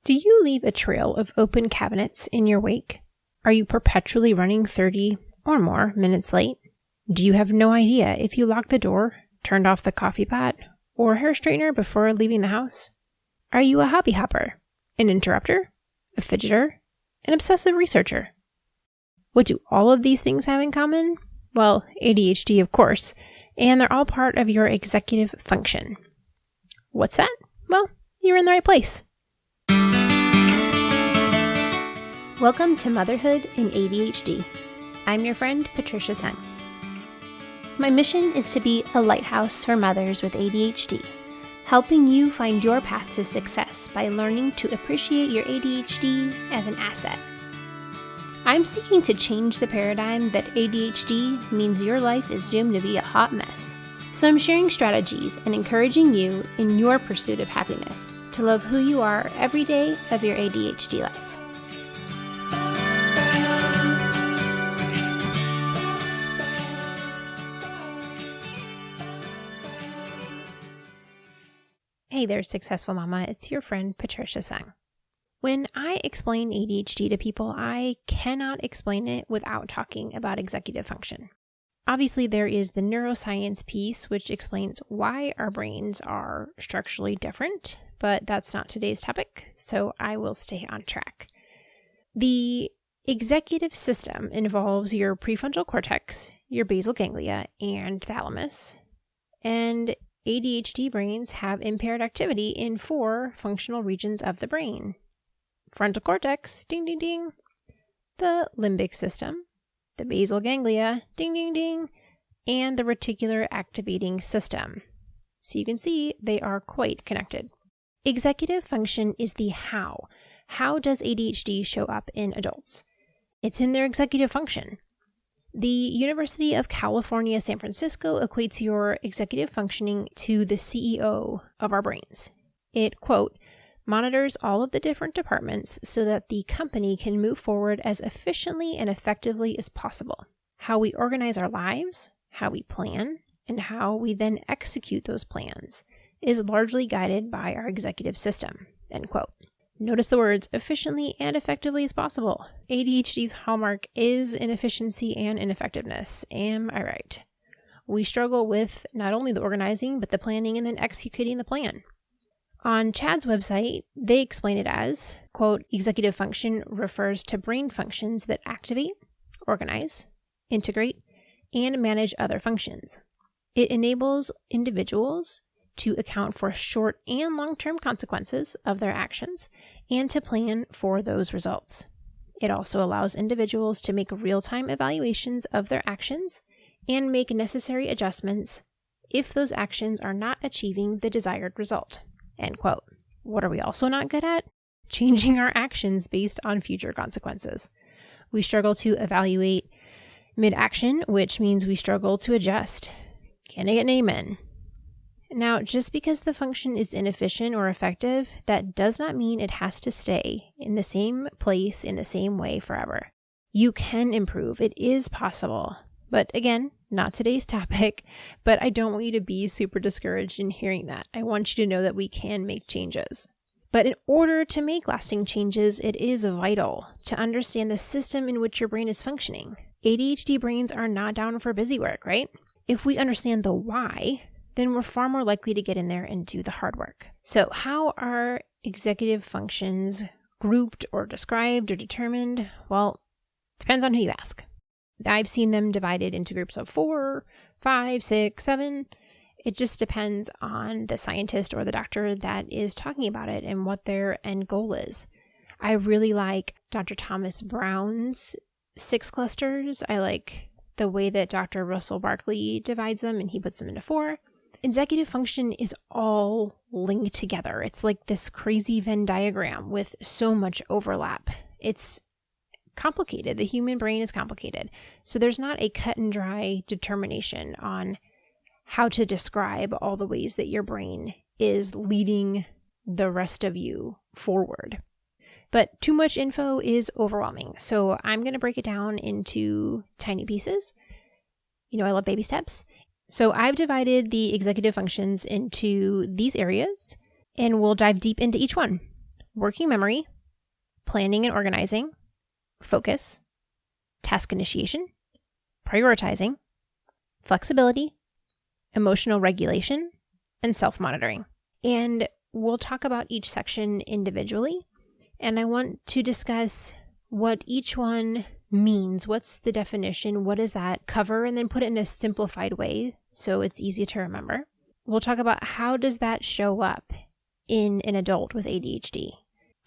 Do you leave a trail of open cabinets in your wake? Are you perpetually running 30 or more minutes late? Do you have no idea if you locked the door, turned off the coffee pot, or hair straightener before leaving the house? Are you a hobby hopper, an interrupter, a fidgeter, an obsessive researcher? What do all of these things have in common? Well, ADHD, of course, and they're all part of your executive function. What's that? Well, you're in the right place. Welcome to Motherhood in ADHD. I'm your friend, Patricia Sung. My mission is to be a lighthouse for mothers with ADHD, helping you find your path to success by learning to appreciate your ADHD as an asset. I'm seeking to change the paradigm that ADHD means your life is doomed to be a hot mess. So I'm sharing strategies and encouraging you in your pursuit of happiness to love who you are every day of your ADHD life. Hey there, Successful Mama. It's your friend, Patricia Sung. When I explain ADHD to people, I cannot explain it without talking about executive function. Obviously, there is the neuroscience piece, which explains why our brains are structurally different, but that's not today's topic, so I will stay on track. The executive system involves your prefrontal cortex, your basal ganglia, and thalamus, and ADHD brains have impaired activity in 4 functional regions of the brain. Frontal cortex, ding, ding, ding. The limbic system, the basal ganglia, ding, ding, ding. And the reticular activating system. So you can see they are quite connected. Executive function is the how. How does ADHD show up in adults? It's in their executive function. The University of California, San Francisco equates your executive functioning to the CEO of our brains. It, quote, monitors all of the different departments so that the company can move forward as efficiently and effectively as possible. How we organize our lives, how we plan, and how we then execute those plans is largely guided by our executive system, end quote. Notice the words efficiently and effectively as possible. ADHD's hallmark is inefficiency and ineffectiveness. Am I right? We struggle with not only the organizing, but the planning and then executing the plan. On CHADD's website, they explain it as, quote, executive function refers to brain functions that activate, organize, integrate, and manage other functions. It enables individuals to account for short and long-term consequences of their actions and to plan for those results. It also allows individuals to make real-time evaluations of their actions and make necessary adjustments if those actions are not achieving the desired result, end quote. What are we also not good at? Changing our actions based on future consequences. We struggle to evaluate mid-action, which means we struggle to adjust. Can I get an amen? Now, just because the function is inefficient or effective, that does not mean it has to stay in the same place in the same way forever. You can improve. It is possible. But again, not today's topic, but I don't want you to be super discouraged in hearing that. I want you to know that we can make changes. But in order to make lasting changes, it is vital to understand the system in which your brain is functioning. ADHD brains are not down for busy work, right? If we understand the why, then we're far more likely to get in there and do the hard work. So how are executive functions grouped or described or determined? Well, depends on who you ask. I've seen them divided into groups of 4, 5, 6, 7. It just depends on the scientist or the doctor that is talking about it and what their end goal is. I really like Dr. Thomas Brown's 6 clusters. I like the way that Dr. Russell Barkley divides them and he puts them into 4. Executive function is all linked together. It's like this crazy Venn diagram with so much overlap. It's complicated. The human brain is complicated. So there's not a cut and dry determination on how to describe all the ways that your brain is leading the rest of you forward. But too much info is overwhelming. So I'm going to break it down into tiny pieces. You know, I love baby steps. So I've divided the executive functions into these areas, and we'll dive deep into each one. working memory, planning and organizing, focus, task initiation, prioritizing, flexibility, emotional regulation, and self-monitoring. And we'll talk about each section individually. And I want to discuss what each one means. What's the definition? What does that cover? And then put it in a simplified way so it's easy to remember. We'll talk about how does that show up in an adult with ADHD.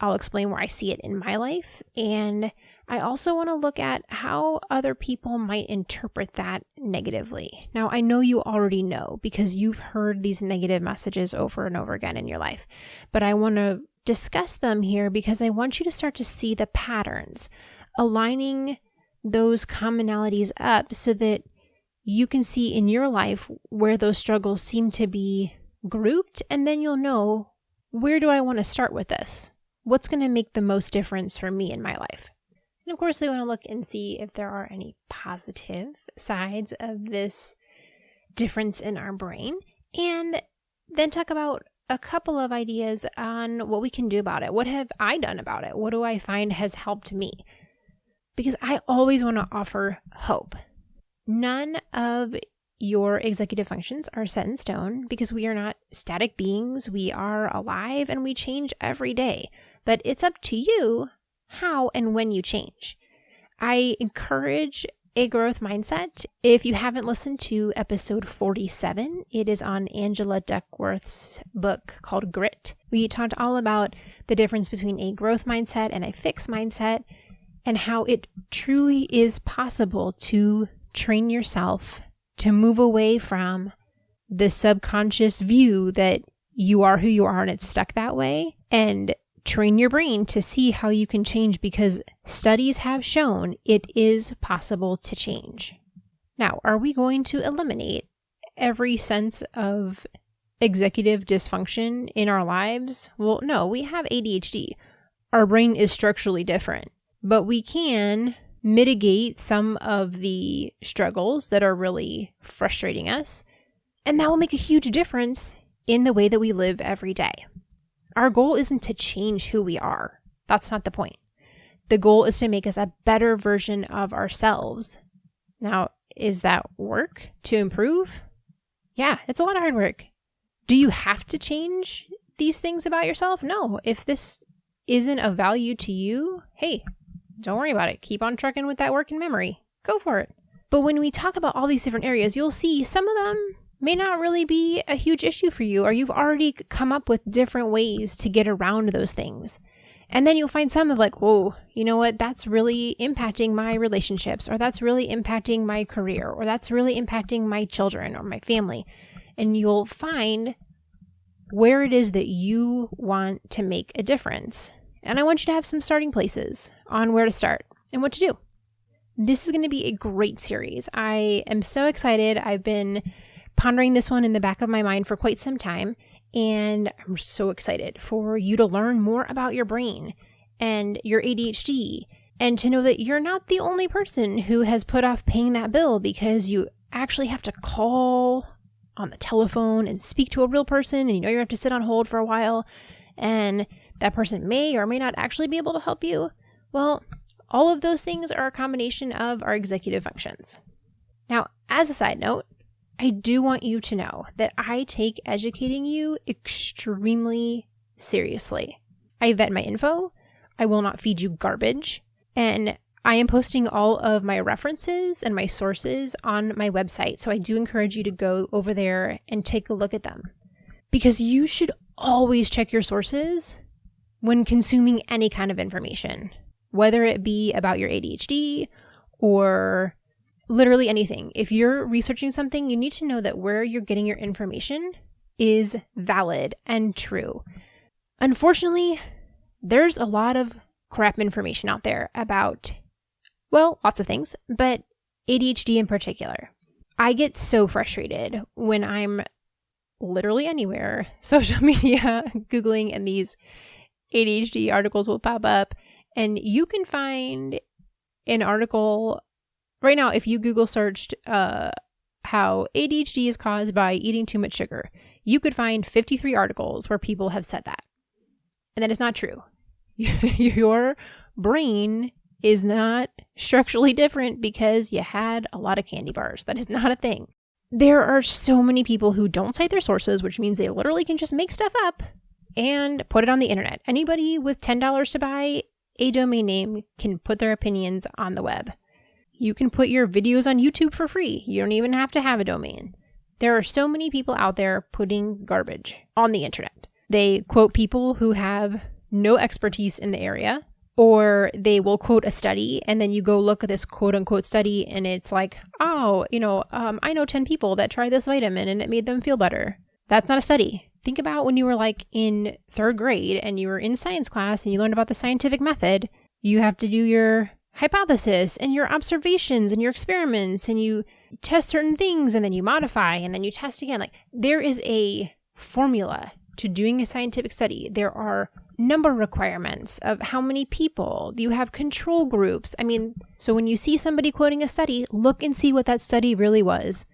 I'll explain where I see it in my life. And I also want to look at how other people might interpret that negatively. Now, I know you already know because you've heard these negative messages over and over again in your life, but I want to discuss them here because I want you to start to see the patterns, aligning those commonalities up so that you can see in your life where those struggles seem to be grouped, and then you'll know, where do I want to start with this? What's going to make the most difference for me in my life? And of course, we want to look and see if there are any positive sides of this difference in our brain, and then talk about a couple of ideas on what we can do about it. What have I done about it? What do I find has helped me? Because I always want to offer hope. None of your executive functions are set in stone because we are not static beings. We are alive and we change every day. But it's up to you how and when you change. I encourage a growth mindset. If you haven't listened to episode 47, it is on Angela Duckworth's book called Grit. We talked all about the difference between a growth mindset and a fixed mindset and how it truly is possible to train yourself to move away from the subconscious view that you are who you are and it's stuck that way, and train your brain to see how you can change, because studies have shown it is possible to change. Now, are we going to eliminate every sense of executive dysfunction in our lives? Well, no, we have ADHD. Our brain is structurally different, but we can mitigate some of the struggles that are really frustrating us, and that will make a huge difference in the way that we live every day. Our goal isn't to change who we are. That's not the point. The goal is to make us a better version of ourselves. Now, is that work to improve? Yeah, it's a lot of hard work. Do you have to change these things about yourself? No. If this isn't of value to you, hey, don't worry about it. Keep on trucking with that work and memory. Go for it. But when we talk about all these different areas, you'll see some of them may not really be a huge issue for you, or you've already come up with different ways to get around those things. And then you'll find some of like, whoa, you know what? That's really impacting my relationships, or that's really impacting my career, or that's really impacting my children or my family. And you'll find where it is that you want to make a difference. And I want you to have some starting places on where to start and what to do. This is going to be a great series. I am so excited. I've been pondering this one in the back of my mind for quite some time, and I'm so excited for you to learn more about your brain and your ADHD, and to know that you're not the only person who has put off paying that bill because you actually have to call on the telephone and speak to a real person, and you know you're going to have to sit on hold for a while, and that person may or may not actually be able to help you. Well, all of those things are a combination of our executive functions. Now, as a side note, I do want you to know that I take educating you extremely seriously. I vet my info. I will not feed you garbage. And I am posting all of my references and my sources on my website. So I do encourage you to go over there and take a look at them, because you should always check your sources when consuming any kind of information, whether it be about your ADHD or literally anything. If you're researching something, you need to know that where you're getting your information is valid and true. Unfortunately, there's a lot of crap information out there about, well, lots of things, but ADHD in particular. I get so frustrated when I'm literally anywhere, social media, Googling, and these ADHD articles will pop up, and you can find an article right now. If you Google searched how ADHD is caused by eating too much sugar, you could find 53 articles where people have said that. And that is not true. Your brain is not structurally different because you had a lot of candy bars. That is not a thing. There are so many people who don't cite their sources, which means they literally can just make stuff up and put it on the internet. Anybody with $10 to buy a domain name can put their opinions on the web. You can put your videos on YouTube for free. You don't even have to have a domain. There are so many people out there putting garbage on the internet. They quote people who have no expertise in the area, or they will quote a study, and then you go look at this quote unquote study and it's like, oh, I know 10 people that tried this vitamin and it made them feel better. That's not a study. Think about when you were like in 3rd grade and you were in science class and you learned about the scientific method. You have to do your hypothesis and your observations and your experiments, and you test certain things and then you modify and then you test again. Like, there is a formula to doing a scientific study. There are number requirements of how many people. You have control groups. So when you see somebody quoting a study, look and see what that study really was.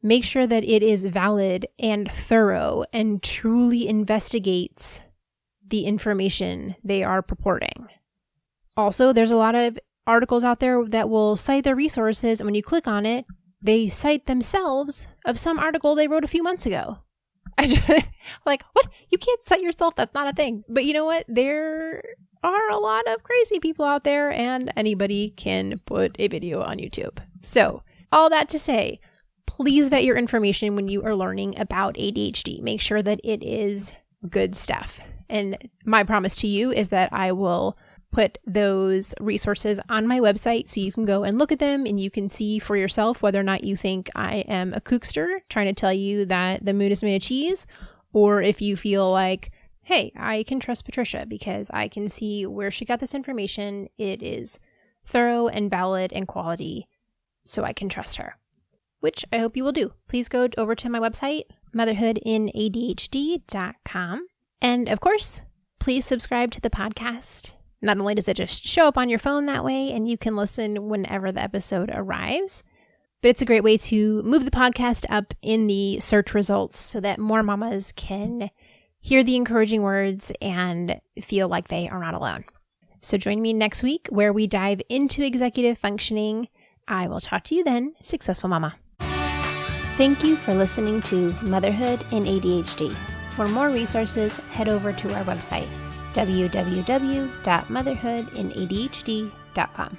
Make sure that it is valid and thorough and truly investigates the information they are purporting. Also, there's a lot of articles out there that will cite their resources, and when you click on it, they cite themselves of some article they wrote a few months ago. Like, what? You can't cite yourself? That's not a thing. But you know what? There are a lot of crazy people out there, and anybody can put a video on YouTube. So, all that to say, please vet your information when you are learning about ADHD. Make sure that it is good stuff. And my promise to you is that I will put those resources on my website so you can go and look at them and you can see for yourself whether or not you think I am a kookster trying to tell you that the moon is made of cheese, or if you feel like, hey, I can trust Patricia because I can see where she got this information. It is thorough and valid and quality, so I can trust her, which I hope you will do. Please go over to my website, motherhoodinadhd.com. And of course, please subscribe to the podcast. Not only does it just show up on your phone that way and you can listen whenever the episode arrives, but it's a great way to move the podcast up in the search results so that more mamas can hear the encouraging words and feel like they are not alone. So join me next week where we dive into executive functioning. I will talk to you then, successful mama. Thank you for listening to Motherhood in ADHD. For more resources, head over to our website, www.motherhoodinadhd.com.